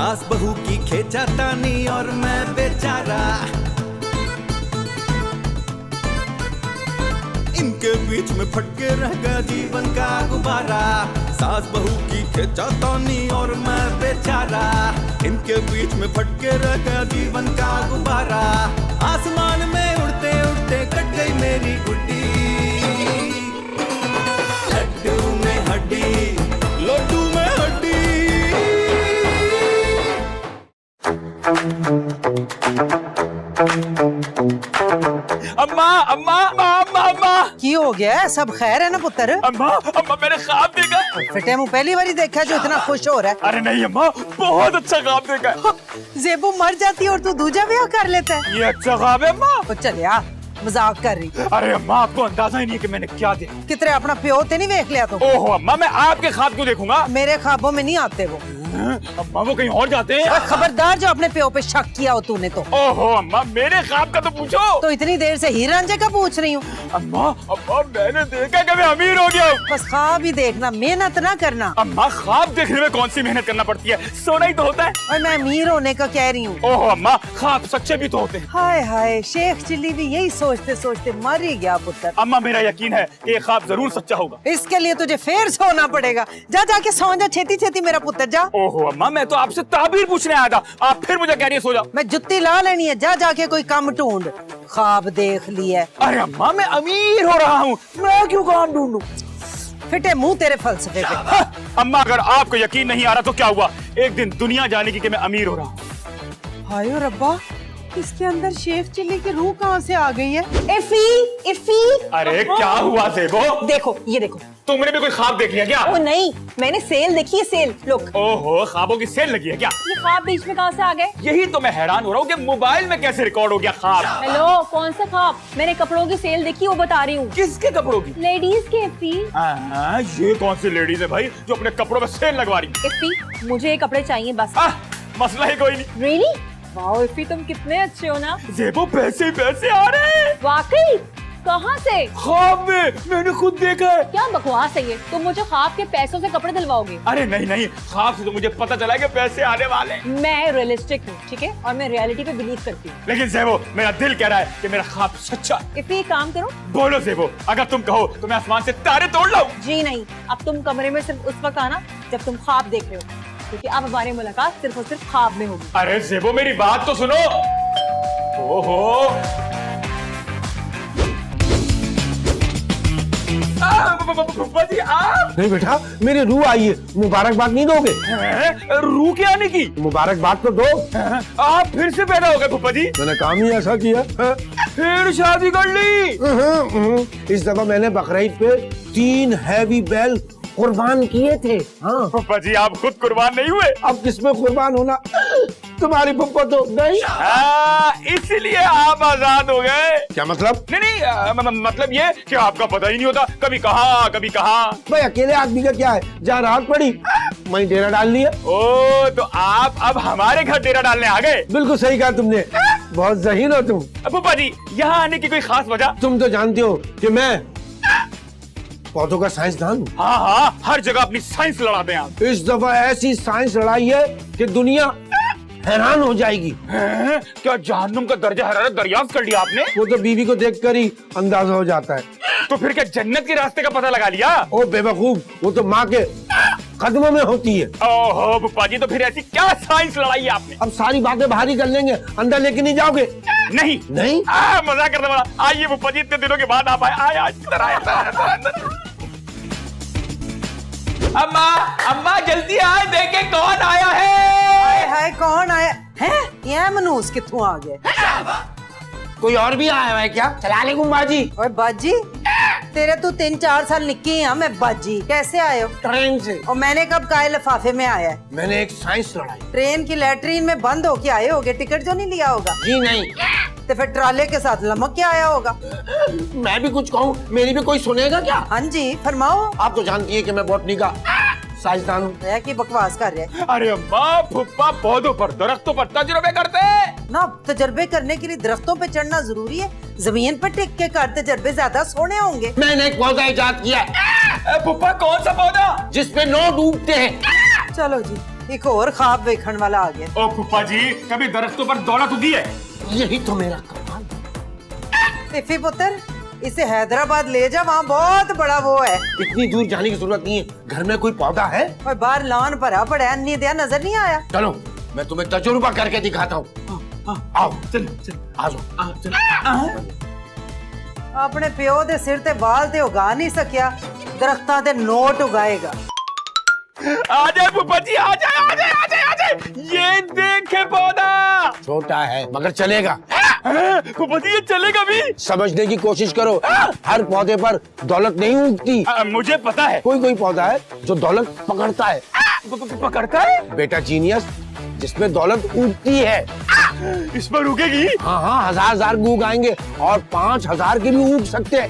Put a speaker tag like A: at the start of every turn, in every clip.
A: सास बहू की खींचातानी और मैं बेचारा, इनके बीच में फटके रह गया जीवन का गुब्बारा। सास बहू की खींचातानी और मैं बेचारा, इनके बीच में फटके रह गया जीवन का गुब्बारा। आसमान में उड़ते उड़ते कट गई मेरी गुड्डी, लड्डू में हड्डी, लड्डू में हड्डी।
B: अम्मा अम्मा अम्मा अम्मा
C: की हो गया? सब खैर है ना पुत्र?
B: अम्मा अम्मा मैंने ख्वाब देखा।
C: फिटे मुंह पहली बारी देखा जो इतना खुश हो रहा है।
B: अरे नहीं अम्मा, बहुत अच्छा ख्वाब देखा है।
C: जेबू मर जाती और तू दूजा ब्याह कर लेता है।
B: ये अच्छा ख्वाब है अम्मा।
C: तो चल यार, मजाक कर रही।
B: अरे अम्मा आपको अंदाजा ही नहीं है कि मैंने क्या देखा।
C: कितने अपना प्यो ते नहीं देख लिया तो?
B: ओहो अम्मा, मैं आपके ख्वाब क्यों देखूंगा?
C: मेरे ख्वाबों में नहीं आते वो।
B: अम्मा वो कहीं और जाते हैं।
C: खबरदार जो अपने प्यो पे शक किया हो तूने तो।
B: ओहो अम्मा, मेरे ख्वाब का तो पूछो।
C: तो इतनी देर से हीर रांझे का पूछ रही हूँ।
B: अम्मा अम्मा मैंने देखा कि मैं अमीर हो गया हूँ।
C: बस ख्वाब ही देखना, मेहनत ना करना।
B: अम्मा ख्वाब देखने में कौन सी मेहनत करना पड़ती है, सोना ही तो होता है।
C: और मैं अमीर होने का कह रही हूँ।
B: ओहो अम्मा, ख्वाब सच्चे भी तो होते हैं।
C: हाय हाय, शेख चिल्ली भी यही सोचते सोचते मर ही गया पुत्र।
B: अम्मा मेरा यकीन है कि ये ख्वाब जरूर सच्चा होगा।
C: इसके लिए तुझे फिर सोना पड़ेगा। जा जाके सो जा, छेती छेती मेरा पुत्र जा।
B: ओहो अम्मा, मैं तो आपसे ताबीर पूछने आया था, आप फिर मुझे कह रही है सो जाओ।
C: मैं जुत्ती ला लेनी है, जा जाके कोई काम ढूंढ। ख्वाब देख लिया।
B: अरे अम्मा मैं अमीर हो रहा हूँ, मैं क्यों काम ढूंढूं?
C: फिटे मुंह तेरे फलसफे पे।
B: हाँ, अम्मा अगर आपको यकीन नहीं आ रहा तो क्या हुआ, एक दिन दुनिया जानेगी कि मैं अमीर हो रहा हूँ।
C: हाय रब्बा, इसके अंदर शेफ चिल्ली की रूह कहाँ से आ गई है?
D: इफी इफी,
B: अरे क्या हुआ ज़ेबो?
D: देखो ये देखो।
B: तुमने भी कोई ख्वाब देख लिया क्या?
D: ओ नहीं, मैंने सेल देखी है, सेल। लुक,
B: ओहो, ख्वाबों की सेल लगी है क्या?
D: ये ख्वाब बीच में कहाँ से आ गए?
B: यही तो मैं हैरान हो रहा हूँ कि मोबाइल में कैसे रिकॉर्ड हो गया ख्वाब।
D: हेलो, कौन सा ख्वाब? मैंने कपड़ों की सेल देखी, वो बता रही हूँ।
B: किसके कपड़ों की?
D: लेडीज के। इफी
B: ये कौन सी लेडीज है भाई जो अपने कपड़ों में सेल लगवा रही है?
D: इफी, मुझे ये कपड़े चाहिए बस।
B: मसला ही कोई नहीं।
D: रियली? वाओ इफी, तुम कितने अच्छे हो ना।
B: ज़ेबो पैसे ही पैसे आ रहे हैं।
D: वाकई? कहाँ से?
B: ख्वाब में, मैंने खुद देखा है।
D: क्या बकवास है ये? तुम मुझे ख्वाब के पैसों से कपड़े दिलवाओगे?
B: अरे नहीं नहीं, ख्वाब से तो मुझे पता चला कि पैसे आने वाले।
D: मैं रियलिस्टिक हूँ, ठीक है, और मैं रियलिटी पे बिलीव करती हूँ।
B: लेकिन ज़ेबो, मेरा दिल कह रहा है कि मेरा ख्वाब सच्चा है।
D: इफी एक काम करो।
B: बोलो ज़ेबो, अगर तुम कहो तो मैं आसमान से तारे तोड़ लाऊं।
D: जी नहीं, अब तुम कमरे में सिर्फ उस वक्त आना जब तुम ख्वाब देख रहे हो, क्योंकि अब हमारी मुलाकात सिर्फ और सिर्फ ख्वाब में होगी।
B: अरे ज़ेबो मेरी बात तो सुनो। ओहो जी, आप
E: नहीं बेटा, मेरी रूह आई है, मुबारकबाद नहीं दोगे?
B: रूह के आने की
E: मुबारकबाद तो दो।
B: आप फिर से पैदा हो गए फूफा जी।
E: मैंने काम ही ऐसा किया।
B: फिर शादी कर ली।
E: इस दफा मैंने बकरीद पे 3 हैवी बैल कुर्बान किए थे। हाँ
B: फूफा जी, आप खुद कुर्बान नहीं हुए?
E: अब किसमें कुर्बान होना, तुम्हारी पप्पा तो नहीं।
B: इसलिए आप आजाद हो गए।
E: क्या मतलब?
B: नहीं मतलब ये कि आपका पता ही नहीं होता, कभी कहाँ कभी कहाँ।
E: भाई अकेले आदमी का क्या है, जहाँ रात पड़ी वहीं डेरा डाल लिया।
B: ओ तो आप अब हमारे घर डेरा डालने आ गए।
E: बिल्कुल सही कहा तुमने, बहुत ज़हीन हो तुम।
B: फूफा जी, यहाँ आने की कोई खास वजह?
E: तुम तो जानते हो कि मैं पौधों का साइंसदान हूँ।
B: हाँ हाँ, हर जगह अपनी साइंस लड़ाते हैं आप।
E: इस दफा ऐसी साइंस लड़ाई है कि दुनिया हैरान हो जाएगी।
B: क्या जहन्नुम का दर्जा हरारत दरियाफ्त कर लिया आपने?
E: वो तो बीवी को देखकर ही अंदाजा हो जाता है।
B: तो फिर क्या जन्नत के रास्ते का पता लगा लिया?
E: ओ बेवकूफ, वो तो माँ के कदमों में होती है।
B: ओहो फूफा जी, तो फिर ऐसी क्या साइंस लड़ाई है आपने?
E: अब सारी बातें बाहर ही कर लेंगे, अंदर लेके नहीं जाओगे?
B: नहीं
E: नहीं,
B: मजाक करने वाला। आइए फूफा जी, इतने दिनों के बाद आप आए। अंदर। अम्मा अम्मा जल्दी आए, देखे कौन आया है।
C: हाय कौन आया है? ये मनूस कित्थों आ गए?
E: कोई और भी आया है क्या? चला ले बाजी।
C: ओए बाजी, तेरे तो 3-4 साल निक्की हैं, मैं बाजी। कैसे आए हो?
E: ट्रेन से।
C: और मैंने कब कहा लिफाफे में आया है?
E: मैंने एक साइंस लड़ाई।
C: ट्रेन की लैट्रीन में बंद होके आए होगे, टिकट जो नहीं लिया होगा।
E: जी नहीं।
C: तो फिर ट्राले के साथ लमक के आया होगा।
E: मैं भी कुछ कहूँ, मेरी भी कोई सुनेगा क्या?
C: हाँ जी फरमाओ।
E: आप तो जानती है कि मैं बॉटनी का साइंसदान हूँ।
C: की बकवास कर रहे?
B: अरे अम्मा, फुप्पा पौधों पर दरख्तों पर तजुर्बे करते हैं
C: ना। तजर्बे करने के लिए दरख्तों पे चढ़ना जरूरी है, जमीन पर टिक के कर तजर्बे ज्यादा सोने होंगे।
E: मैंने एक पौधा इजाद किया है।
B: फुप्पा कौन सा पौधा?
E: जिसपे 9 डूबते हैं।
C: चलो जी, एक और ख्वाब देखने वाला आ गया।
B: ओ फूफा जी, कभी दरख्तों पर दौलत उगी है?
E: यही तो मेरा कमाल।
C: इफी पुत्र, इसे हैदराबाद ले जा, वहाँ बहुत बड़ा वो है।
E: इतनी दूर जाने की जरूरत नहीं है, घर में कोई पौधा है?
C: और बाहर लॉन भरा पड़ा है, अन्नी दिया नजर नहीं आया।
E: चलो मैं तुम्हें तजुर्बा करके दिखाता हूँ। आओ
B: चल चल
E: आ जाओ।
B: चल।
C: अपने प्यो दे सिर ते बाल ते उगा नहीं सकिया, दरख्तां ते नोट उगाएगा।
B: आ जाए फूफा जी, आ जाए आ जाए आ जाए आ जाए। ये देखे पौधा।
E: छोटा है मगर चलेगा।
B: फूफा जी, ये चलेगा भी?
E: समझने की कोशिश करो, हर पौधे पर दौलत नहीं उगती।
B: मुझे पता है।
E: कोई कोई पौधा है जो दौलत पकड़ता है।
B: पकड़ता है?
E: बेटा जीनियस, जिसमें दौलत उगती है।
B: इस पर रुकेगी?
E: हाँ हाँ, हजार उग आएंगे और 5000 के भी उग सकते हैं।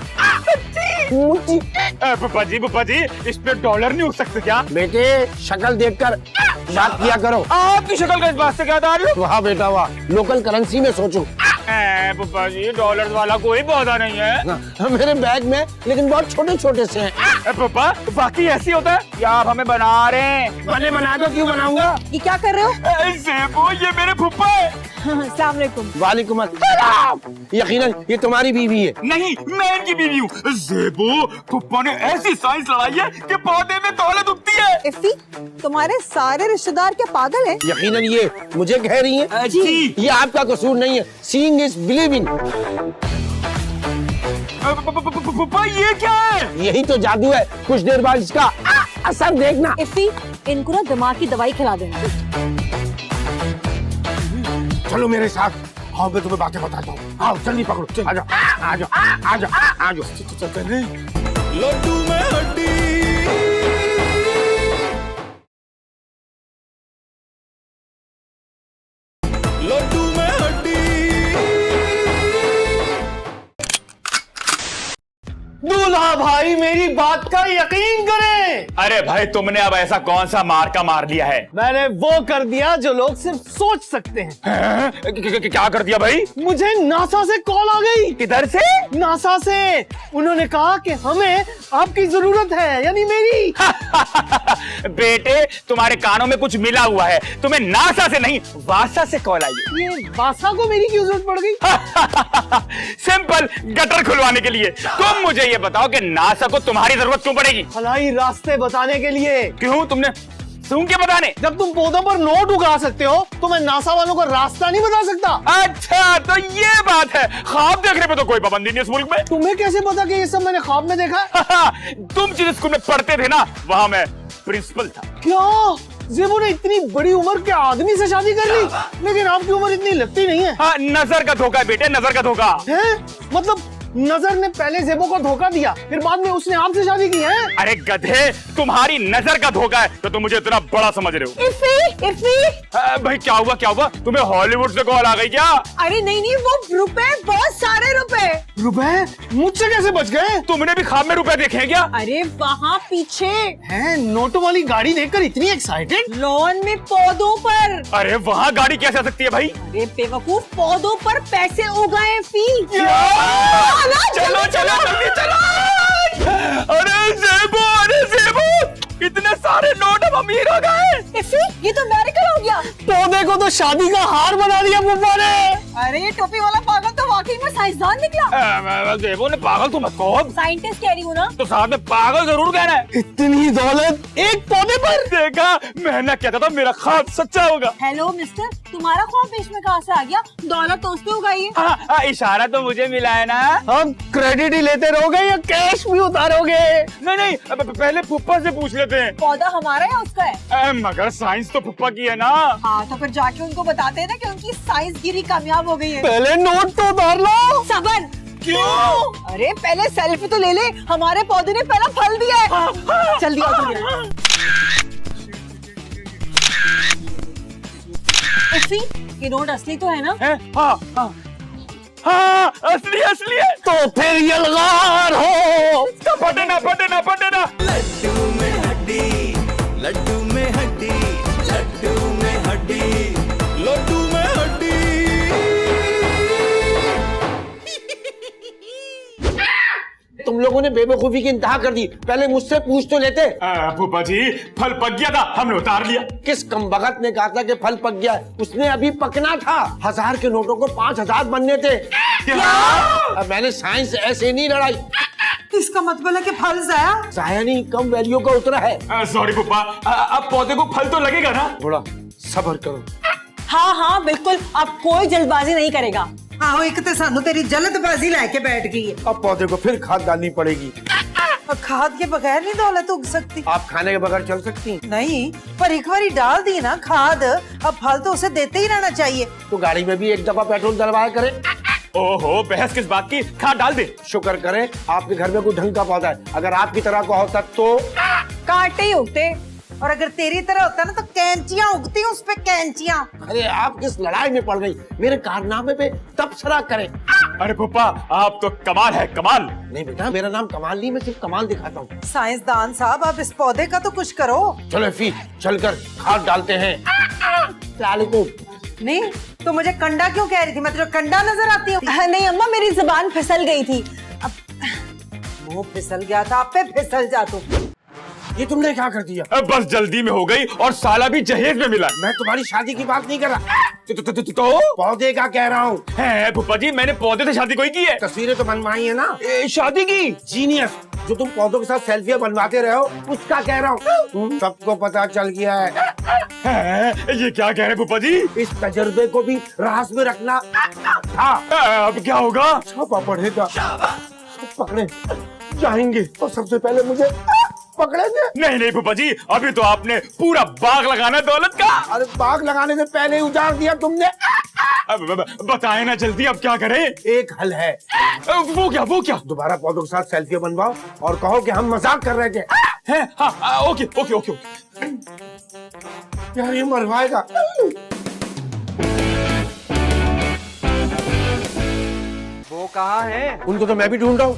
B: फूफा जी, इस पे डॉलर नहीं उग सकते क्या?
E: बेटे शक्ल देखकर बात किया करो।
B: आपकी शक्ल का इस बात से क्या ताल्लुक?
E: वाह बेटा वाह, लोकल करेंसी में सोचो।
B: फूफा जी, डॉलर वाला कोई पौधा नहीं है।
E: ना, मेरे बैग में, लेकिन बहुत छोटे छोटे से हैं।
B: फूफा, बाकी ऐसी होता है या आप हमें बना रहे हैं?
E: भले बना दो, क्यों बनाऊंगा?
D: ये क्या कर रहे हो?
B: ज़ेबो, ये मेरे फूफा है।
D: अस्सलाम वालेकुम।
E: वालेकुम अस्सलाम। यकीनन ये तुम्हारी बीवी है।
B: नहीं, मैं इनकी बीवी हूँ। ज़ेबो, फूफा ने ऐसी साइंस लड़ाई है कि पौधे में दौलत उगती है।
D: इफ्फी, तुम्हारे सारे रिश्तेदार क्या पागल हैं?
E: यकीनन ये मुझे कह रही है।
B: जी।
E: ये आपका कसूर नहीं है, सीइंग इज बिलीविंग।
B: फूफा, ये क्या है?
E: यही तो जादू है, कुछ देर बाद इसका असर देखना।
D: इफ्फी, इनको ना दिमाग की दवाई खिला देना।
E: चलो मेरे साथ, आओ मैं तुम्हें बातें बताता हूँ। आओ जल्दी पकड़ो, आ जाओ आ जाओ आ जाओ आ जाओ।
A: लड्डू में हड्डी, लड्डू में हड्डी।
E: दूल्हा भाई मेरी बात का यकीन करें,
B: अरे भाई, तुमने अब ऐसा कौन सा मार्का मार लिया है?
F: मैंने वो कर दिया जो लोग सिर्फ सोच सकते हैं।
B: क्या कर दिया भाई?
F: मुझे नासा से कॉल आ गई।
B: किधर से?
F: नासा से। उन्होंने कहा कि हमें आपकी जरूरत है, यानी मेरी।
B: बेटे, तुम्हारे कानों में कुछ मिला हुआ है। तुम्हें नासा से नहीं, वासा से कॉल आई है।
F: ये वासा को मेरी क्यों जरूरत पड़ गई?
B: सिंपल, गटर खुलवाने के लिए। तुम मुझे ये बताओ कि नासा को तुम्हारी जरूरत क्यों पड़ेगी?
F: भलाई रास्ते बताने के लिए।
B: क्यों? तुमने सुन के बताने?
F: जब तुम पौधों पर नोट उगा सकते हो तो मैं नासा वालों को रास्ता नहीं बता सकता।
B: अच्छा, तो ये बात है। ख्वाब देखने पे तो कोई पाबंदी नहीं इस मुल्क में।
F: तुम्हें कैसे पता कि ये सब मैंने ख्वाब में देखा?
B: तुम जिस स्कूल में पढ़ते थे ना, वहां मैं प्रिंसिपल था।
F: क्या ज़ेबो ने इतनी बड़ी उम्र के आदमी से शादी कर ली? लेकिन आपकी उम्र इतनी लगती नहीं है।
B: हाँ, नजर का धोखा है बेटे, नजर का धोखा।
F: है? मतलब नजर ने पहले ज़ेबो को धोखा दिया, फिर बाद में उसने आपसे शादी की है?
B: अरे गधे, तुम्हारी नजर का धोखा है तो तुम मुझे इतना बड़ा समझ रहे हो।
D: इफ्फी,
B: भाई क्या हुआ क्या हुआ? तुम्हें हॉलीवुड से कॉल आ गई क्या?
D: अरे नहीं, वो रुपए, बहुत सारे रुपए।
F: रुपए मुझसे कैसे बच गए?
B: तुमने भी ख्वाब में रुपए देखे हैं क्या?
D: अरे वहाँ पीछे
F: हैं, नोटों वाली गाड़ी देखकर इतनी एक्साइटेड?
D: लॉन में पौधों पर।
B: अरे वहाँ गाड़ी कैसे आ सकती है भाई?
D: अरे बेवकूफ, पौधों पर पैसे उगाए फी।
B: चलो चलो जल्दी चलो। अरे ज़ेबो, इतने सारे नोट, अब अमीर हो गए।
D: इफ्फी, ये तो मेडिकल हो गया।
F: पौधे को तो शादी का हार बना दिया बुब्बा ने।
D: अरे ये टोपी वाला पागल तो वाकई में साइंसदान निकला।
B: ज़ेबो ने पागल तो मत कहो,
D: साइंटिस्ट कह रही हूँ ना।
B: तो साथ में पागल जरूर कहना है।
F: इतनी दौलत एक पौधे पर?
B: देखा, मैं ना कहता था मेरा ख्वाब सच्चा होगा।
D: हेलो मिस्टर, तुम्हारा ख्वाब बीच में कहाँ से आ गया? दौलत तो उस पे उगाई है।
B: इशारा तो मुझे मिला है ना।
F: हम क्रेडिट ही लेते रहोगे या कैश भी उतारोगे?
B: नहीं, पहले फुप्पा से पूछ लेते हैं।
D: पौधा हमारा है उसका है?
B: मगर साइंस तो फुप्पा की है ना।
D: हाँ, तो फिर जाके उनको बताते हैं ना कि उनकी साइंस गिरी कामयाब हो गई है।
F: पहले नोट तो उतार लो।
D: सबर।
B: क्यों?
D: अरे पहले सेल्फी तो ले ले, हमारे पौधे ने पहला फल दिया है। जल्दी आओ जल्दी। इफ्फी, ये नोट असली तो है ना?
B: हाँ, असली है।
F: तो फिर यलगार हो।
B: फटे ना।
A: लड्डू में हड्डी, लड्डू में हड्डी, लड्डू में हड्डी, लड्डू में हड्डी।
E: तुम लोगों लोगों ने बेवकूफी की इंतहा कर दी, पहले मुझसे पूछ तो लेते।
B: फूफा जी फल पक गया था, हमने उतार लिया।
E: किस कमबख्त ने कहा था कि फल पक गया? उसने अभी पकना था। 1000 के नोटों को 5000 बनने थे। अब मैंने साइंस ऐसे नहीं लड़ाई।
C: इसका मतलब है कि फल
E: जाया नहीं, कम वैल्यू का उतरा है।
B: सॉरी फूफा, अब पौधे को फल तो लगेगा ना?
E: थोड़ा सब्र करो।
D: हाँ हाँ बिल्कुल, अब कोई जल्दबाजी नहीं करेगा।
C: आहो, एक तो सानू तेरी जल्दबाजी लेके बैठ गई है।
E: अब पौधे को फिर खाद डालनी पड़ेगी।
C: और खाद के बगैर नहीं दौलत उग सकती।
E: आप खाने के बगैर चल सकती?
C: नहीं, पर एक बार डाल दी ना खाद, अब फल तो उसे देते ही रहना चाहिए।
E: तो गाड़ी में भी एक दफा पेट्रोल डलवाया करे।
B: ओहो, बहस किस बात की, खाद डाल दे।
E: शुक्र करें आपके घर में कोई ढंग का पौधा है, अगर आपकी तरह का होता तो
D: कांटे ही उगते।
C: और अगर तेरी तरह होता ना तो कैंचियां उगती, उस पे कैंचियां।
E: अरे आप किस लड़ाई में पड़ गई? मेरे कारनामे पे तबसरा करें।
B: अरे फूफा आप तो कमाल है, कमाल।
E: नहीं बेटा, मेरा नाम कमाल नहीं, मैं सिर्फ कमाल दिखाता हूँ।
C: साइंसदान साहब, आप इस पौधे का तो कुछ करो।
E: चलो फी, चलकर खाद डालते हैं।
C: नहीं तो मुझे कंडा क्यों कह रही थी? मैं तुझे कंडा नजर आती हूँ?
D: नहीं अम्मा, मेरी जुबान फिसल गई थी।
C: मुंह फिसल गया था, आप पे फिसल जा तू।
E: ये तुमने क्या कर दिया?
B: अब बस जल्दी में हो गई और साला भी जहेज में मिला।
E: मैं तुम्हारी शादी की बात नहीं कर रहा, तो पौधे का कह रहा हूँ।
B: है फूफा जी, मैंने पौधे से शादी कोई की है।
E: तस्वीरें तो बनवाई है ना।
B: शादी की?
E: जीनियस, जो तुम पौधों के साथ सेल्फियां बनवाते रहे हो, उसका कह रहा हूँ। सबको पता चल गया है।
B: ये क्या कह रहे फूफा जी?
E: इस तजर्बे को भी राज में रखना था।
B: अब क्या होगा?
E: छापा पड़ेगा, पकड़े जाएंगे और सबसे पहले मुझे पकड़ेंगे।
B: नहीं नहीं फूफा जी, अभी तो आपने पूरा बाग लगाना है दौलत का।
E: अरे बाग लगाने से पहले ही उजाड़ दिया तुमने।
B: अब बताए ना जल्दी, अब क्या करें?
E: एक हल है।
B: वो क्या? वो क्या?
E: दोबारा पौधों के साथ सेल्फी बनवाओ और कहो कि हम मजाक कर रहे थे।
B: है? हाँ, ओके ओके ओके।
E: यार ये मरवाएगा।
G: वो कहाँ है?
E: उनको तो मैं भी ढूंढ रहा हूँ।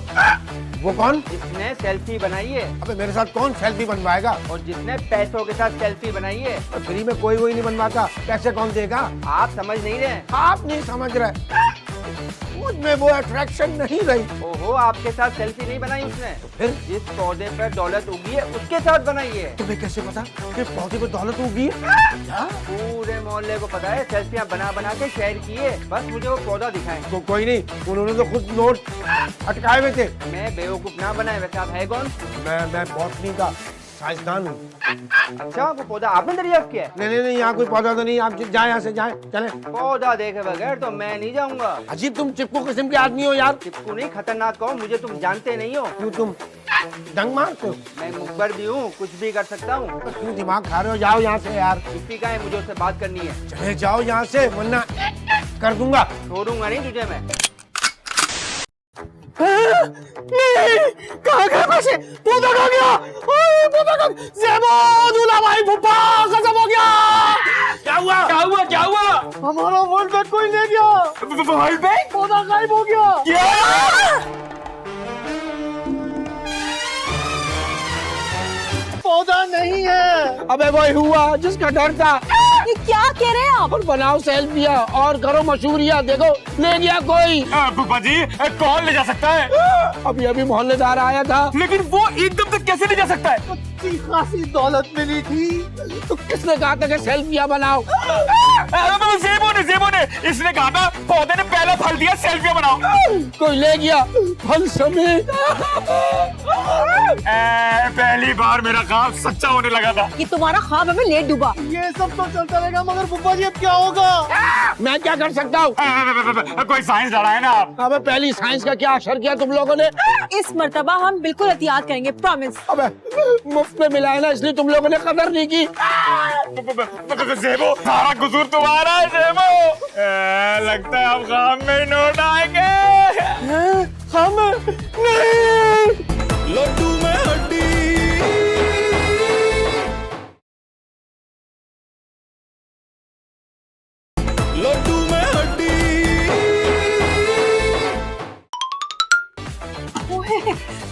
E: वो कौन?
G: जिसने सेल्फी बनाई है।
E: अबे मेरे साथ कौन सेल्फी बनवाएगा?
G: और जिसने पैसों के साथ सेल्फी बनाई है।
E: फ्री में कोई नहीं बनवाता, पैसे कौन देगा?
G: आप समझ नहीं रहे।
E: आप नहीं समझ रहे, मुझ में वो अट्रैक्शन नहीं रही।
G: ओहो, आपके साथ सेल्फी नहीं बनाई उसने।
E: फिर
G: जिस पौधे पर दौलत उगी है उसके साथ बनाई है।
E: तुम्हें कैसे पता कि पौधे को दौलत उगी है? क्या?
G: पूरे मोहल्ले को पता है, सेल्फियां बना बना के शेयर की है। बस मुझे वो पौधा दिखाएं।
E: तो कोई नहीं, उन्होंने तो खुद नोट अटकाए हुए थे।
G: मैं बेवकूफ ना बनाए। वैसे आप है कौन?
E: मैं बॉटनी का साइंसदान हूँ।
G: अच्छा, वो पौधा आपने दरियाफ्त किया है?
E: नहीं, यहाँ कोई पौधा तो नहीं। आप जाए यहाँ से, जाए चले।
G: पौधा देखे बगैर तो मैं नहीं जाऊंगा।
E: अजीब, तुम चिपकू किस्म के आदमी हो यार।
G: चिपकू नहीं, खतरनाक कौन? मुझे तुम जानते नहीं हो।
E: क्यों तुम डंग मारते हो?
G: मैं मुखबर भी हूँ, कुछ भी कर सकता हूँ।
E: क्यों दिमाग खा रहे हो? जाओ यहाँ से यार।
G: किसी का है, मुझे उससे बात करनी है।
E: चले जाओ यहाँ से, वरना कर दूंगा।
G: छोड़ूंगा नहीं तुझे मैं।
F: नहीं, कहाँ गए पैसे? पौधा खा गया। ओए, पौधा खा गया। ज़ेबो, दूल्हा भाई, फूफा, खत्म हो गया।
E: क्या हुआ?
B: क्या हुआ? क्या हुआ?
F: हमारा वर्ल्ड बैंक कोई ले गया।
B: World bank?
F: पौधा गायब हो गया। पौधा नहीं है।
E: अबे वही हुआ जिसका डर था।
D: ये क्या कह रहे हैं आप?
E: और बनाओ सेल्फिया और करो मशहूरिया। देखो ले गया कोई।
B: फूफा जी, कौन ले जा सकता है?
E: अभी अभी मोहल्लेदार आया था।
B: लेकिन वो एकदम तक कैसे ले जा सकता है?
F: अच्छी खासी दौलत मिली थी।
E: तो किसने कहा था कि सेल्फिया बनाओ?
B: ज़ेबो ने इसने कहा था पौधे ने पहला फल दिया, सेल्फियां बनाओ।
E: कोई ले गया फल समेत।
B: पहली बार मेरा ख्वाब सच्चा होने लगा था।
D: ये तुम्हारा ख्वाब हमें लेट डूबा।
F: ये सब तो चलता रहेगा, मगर फूफा जी अब क्या होगा?
E: मैं क्या कर सकता हूँ?
B: कोई साइंस लड़ा है ना आप?
E: अबे पहली साइंस का क्या असर किया तुम लोगों ने?
D: इस मर्तबा हम बिल्कुल एहतियात करेंगे, प्रॉमिस।
E: अबे मुफ्त में मिला है ना, इसलिए तुम लोगों ने कदर नहीं की।
B: ज़ेबो, सारा कसूर तुम्हारा है ज़ेबो। लगता है अब ख्वाब में ही नोट आएंगे।
F: हम नहीं।
A: लड्डू में हड्डी, लड्डू में हड्डी।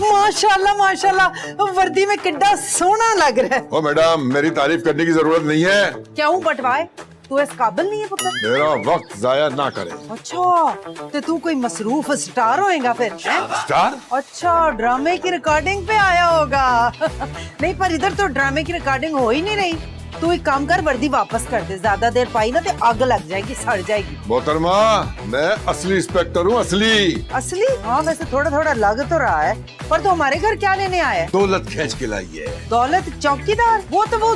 C: माशाल्लाह माशाल्लाह, वर्दी में किड्डा सोना लग रहा है।
H: ओ मैडम, मेरी तारीफ करने की जरूरत नहीं है।
C: क्यों बटवाए? तू इस काबिल नहीं है पुत्र।
H: मेरा वक्त जाया ना करे।
C: अच्छा तो तू कोई मसरूफ स्टार होएगा फिर हैं?
H: स्टार?
C: अच्छा ड्रामे की रिकॉर्डिंग पे आया होगा। नहीं पर इधर तो ड्रामे की रिकॉर्डिंग हो ही नहीं रही। तू एक काम कर, वर्दी वापस कर दे, ज्यादा देर पाई ना तो आग लग जाएगी, सड़ जाएगी।
H: मोहतरमा, मैं असली इंस्पेक्टर हूँ, असली।
C: असली? हाँ वैसे थोड़ा थोड़ा लग तो रहा है, पर तो हमारे घर क्या लेने आया है?
H: दौलत खींच के लाई है।
C: दौलत चौकीदार? वो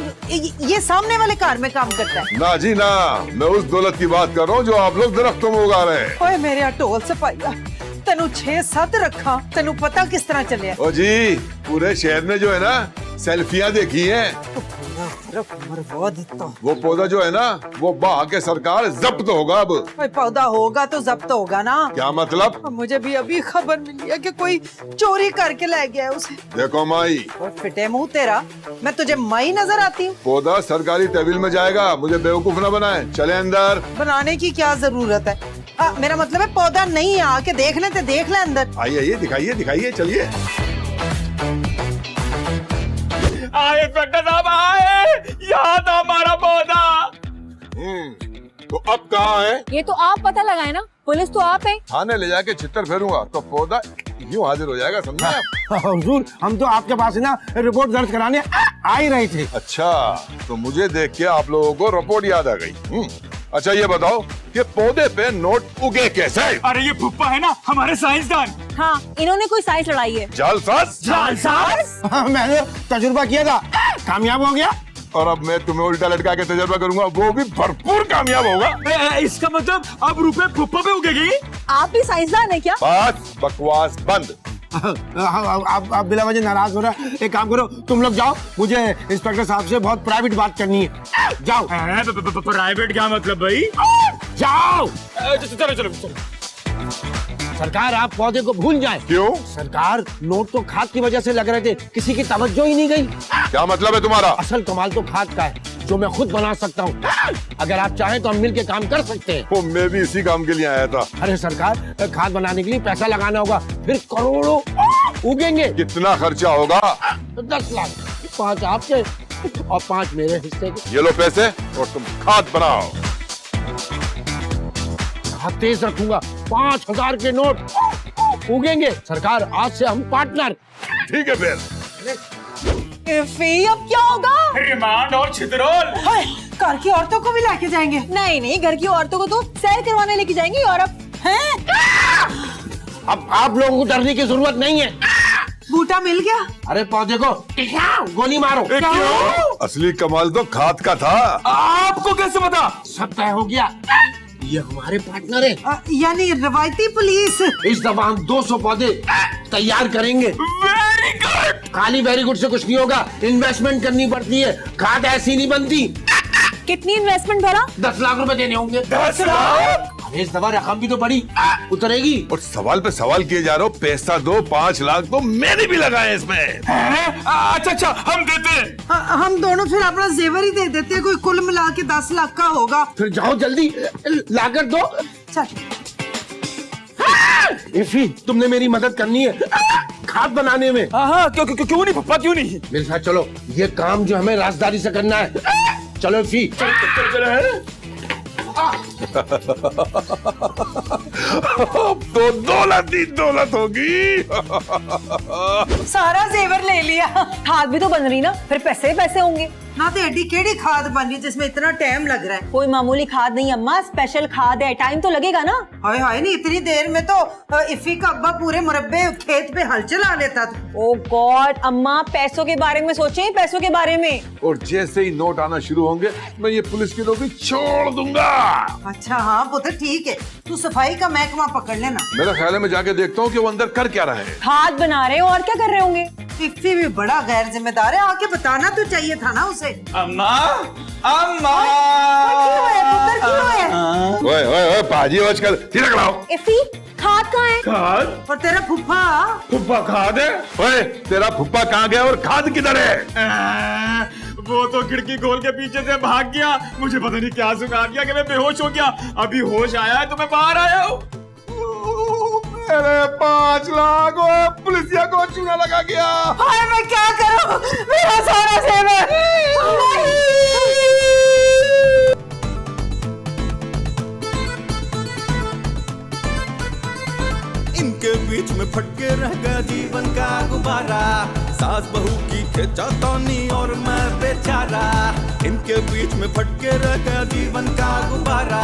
C: ये सामने वाले कार में काम करता है।
H: ना जी ना, मैं उस दौलत की बात कर रहा हूँ जो आप लोग दरख्तों में उगा रहे हैं।
C: ओए मेरे टोल से पाइया, तेनू 6-7 रखा, तेनू पता किस तरह चले?
H: ओ जी, पूरे शहर में जो है ना सेल्फियां देखी हैं। वो पौधा जो है ना वो बहा के सरकार जब्त होगा अब।
C: पौधा होगा तो जब्त होगा ना।
H: क्या मतलब?
C: मुझे भी अभी खबर मिली है कि कोई चोरी करके ले गया है उसे।
H: देखो माई,
C: फिटे मुंह तेरा, मैं तुझे माई नजर आती हूँ?
H: पौधा सरकारी तहवील में जाएगा, मुझे बेवकूफ ना बनाए। चले अंदर।
C: बनाने की क्या जरूरत है? मेरा मतलब है पौधा नहीं है, आके देख ले, देख ले अंदर।
H: आइए आइए, दिखाइए दिखाइए, चलिए।
B: आए इंस्पेक्टर साहब आए, यहाँ था हमारा पौधा।
H: तो अब कहाँ है?
D: ये तो आप पता लगाए ना, पुलिस तो आप है।
H: थाने ले जाके चित्तर फेरूंगा तो पौधा यूं हाजिर हो जाएगा, समझे आप?
E: हुजूर, हम तो आपके पास ना रिपोर्ट दर्ज कराने आ ही रहे थे।
H: अच्छा, तो मुझे देख के आप लोगों को रिपोर्ट याद आ गई। अच्छा ये बताओ कि पौधे पे नोट उगे कैसे?
B: अरे ये फुप्पा है ना हमारे साइंसदान।
D: हाँ, इन्होंने कोई साइंस लड़ाई है।
H: जालसाज?
B: जालसाज?
E: मैंने तजुर्बा किया था, कामयाब हो गया।
H: और अब मैं तुम्हें उल्टा लटका के तजुर्बा करूंगा, वो भी भरपूर कामयाब होगा।
B: इसका मतलब अब रुपए फुप्पा पे उगेगी?
D: आप भी साइंसदान है क्या?
H: बस बकवास बंद।
E: आप बिला वजह नाराज हो रहा है। एक काम करो, तुम लोग जाओ, मुझे इंस्पेक्टर साहब से बहुत प्राइवेट बात करनी है। जाओ।
B: प्राइवेट क्या मतलब भाई?
E: जाओ।
B: चलो चलो चलो।
E: सरकार, आप पौधे को भूल जाए।
H: क्यों?
E: सरकार, नोट तो खाद की वजह से लग रहे थे, किसी की तवज्जो ही नहीं गई।
H: क्या मतलब है तुम्हारा?
E: असल कमाल तो खाद का है, जो मैं खुद बना सकता हूँ। अगर आप चाहें तो हम मिल के काम कर सकते हैं।
H: वो मैं भी इसी काम के लिए आया था।
E: अरे सरकार, खाद बनाने के लिए पैसा लगाना होगा, फिर करोड़ों उगेंगे।
H: कितना खर्चा होगा?
E: 10 लाख, 5 आपके और 5 मेरे हिस्से के।
H: ये लो पैसे और तुम खाद बनाओ।
E: हाथ तेज रखूंगा, 5000 के नोट उगेंगे। सरकार, आज से हम पार्टनर।
H: ठीक है फिर।
D: अब क्या होगा?
B: रिमांड और छितरोल।
C: घर की औरतों को भी लेके जाएंगे?
D: नहीं नहीं, घर की औरतों को तो सैर करवाने लेके जाएंगे यूरोप।
E: अब आप लोगों को डरने की जरूरत नहीं है।
C: बूटा मिल गया?
E: अरे पौधे को गोली मारो।
H: असली कमाल तो खाद का था।
B: आपको कैसे पता?
E: सब तय हो गया, ये हमारे पार्टनर है।
C: यानी रवायती पुलिस।
E: इस दफा हम 200 पौधे तैयार करेंगे।
B: Very good.
E: खाली वेरी गुड से कुछ नहीं होगा, इन्वेस्टमेंट करनी पड़ती है, खाद ऐसी नहीं बनती।
D: कितनी इन्वेस्टमेंट भरा?
E: 10 लाख रुपए देने होंगे।
B: 10 लाख?
E: अरे इस दफा रकम भी तो बड़ी उतरेगी।
H: और सवाल पे सवाल किए जा रहे हो, पैसा दो। 5 लाख तो मैंने भी लगाए इसमें।
B: अच्छा अच्छा, हम देते हैं।
C: हम दोनों फिर अपना जेवर ही दे देते हैं, कोई कुल मिला के 10 लाख का होगा।
E: फिर जाओ जल्दी लागत दो।
C: चल।
E: इफी, तुमने मेरी मदद करनी है खाद बनाने में।
B: हाँ, क्यों नहीं पप्पा, क्यों नहीं?
E: मेरे साथ चलो, ये काम जो हमें राजदारी से करना है। चलो इफी।
B: चलो।
H: अब तो दौलत ही दौलत होगी।
C: सारा जेवर ले लिया।
D: खाद भी तो बन रही ना, फिर पैसे पैसे होंगे
C: ना। तो एडी केड़ी खाद बन रही जिसमें इतना टाइम लग रहा है?
D: कोई मामूली खाद नहीं अम्मा, स्पेशल खाद है, टाइम तो लगेगा ना।
C: हाय हाय, नहीं इतनी देर में तो इफी का अब्बा पूरे मुरब्बे खेत पे हल चला लेता था।
D: ओ गॉड अम्मा, पैसों के बारे में सोचें, पैसों के बारे में।
H: और जैसे ही नोट आना शुरू होंगे, मैं ये पुलिस की नौकरी छोड़ दूंगा।
C: अच्छा हाँ पुत्र, ठीक है, तू सफाई का महकमा पकड़ लेना।
H: मेरा ख्याल है मैं जाके देखता हूँ कि वो अंदर कर क्या रहे हैं।
D: खाद बना रहे हो और क्या कर रहे होंगे?
C: इफी भी बड़ा गैर जिम्मेदार है, आके बताना तो चाहिए था ना उसे।
B: अम्मा, अम्मा।
C: क्यों है पुत्र, क्यों है?
H: ओए ओए ओए पाजी, आजकल तिलक लाओ।
D: इफी, खाद कहाँ है?
B: खाद?
C: और तेरा फुफ्फा?
B: फुप्पा खाद है?
H: ओए, तेरा फुप्पा कहाँ गया और खाद किधर है?
B: वो तो खिड़की खोल के पीछे से भाग गया, मुझे पता नहीं क्या सुना दिया कि मैं बेहोश हो गया। अभी होश आया है तो मैं बाहर आया हूँ।
H: मेरे 5 लाख पुलिसिया को चूना लगा गया।
C: हाय मैं क्या करूं, मेरा सारा जेवर।
A: इनके बीच में फटके रह गया जीवन का गुब्बारा। सास बहू की खिंचातानी और मैं बेचारा, इनके बीच में फटके रह गया जीवन का गुब्बारा।